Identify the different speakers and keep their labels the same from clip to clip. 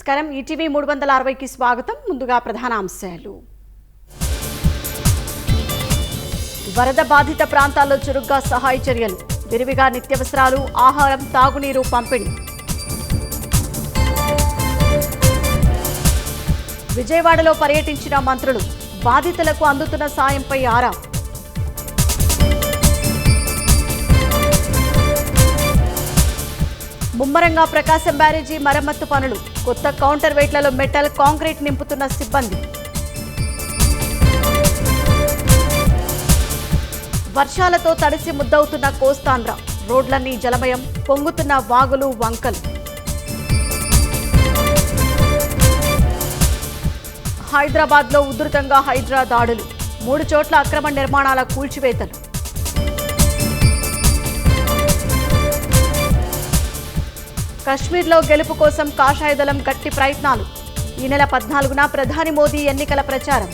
Speaker 1: నమస్కారం ఈటీవీ 360కి స్వాగతం. ముందుగా ప్రధాన అంశాలు. వరద బాధిత ప్రాంతాల్లో చురుగ్గా సహాయ చర్యలు, విరివిగా నిత్యావసరాలు, ఆహారం, తాగునీరు పంపిణీ. విజయవాడలో పర్యటించిన మంత్రులు, బాధితులకు అందుతున్న సాయంపై ఆరా. ముమ్మరంగా ప్రకాశం బ్యారేజీ మరమ్మత్తు పనులు, కొత్త కౌంటర్ వెయిట్లలో మెటల్, కాంక్రీట్ నింపుతున్న సిబ్బంది. వర్షాలతో తడిసి ముద్దవుతున్న కోస్తాంధ్ర, రోడ్లన్నీ జలమయం, పొంగుతున్న వాగులు, వంకలు. హైదరాబాద్లో ఉధృతంగా హైడ్రా దాడులు, 3 చోట్ల అక్రమ నిర్మాణాల కూల్చివేతలు. కశ్మీర్లో గెలుపు కోసం కాషాయదళం గట్టి ప్రయత్నాలు, ఈ నెల 14న ప్రధాని మోదీ ఎన్నికల ప్రచారం.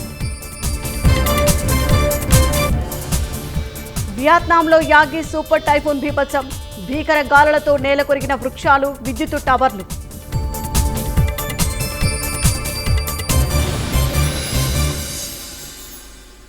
Speaker 1: వియత్నాంలో యాగి సూపర్ టైఫూన్ బీభత్సం, భీకర గాలులతో నేలకొరిగిన వృక్షాలు, విద్యుత్ టవర్లు.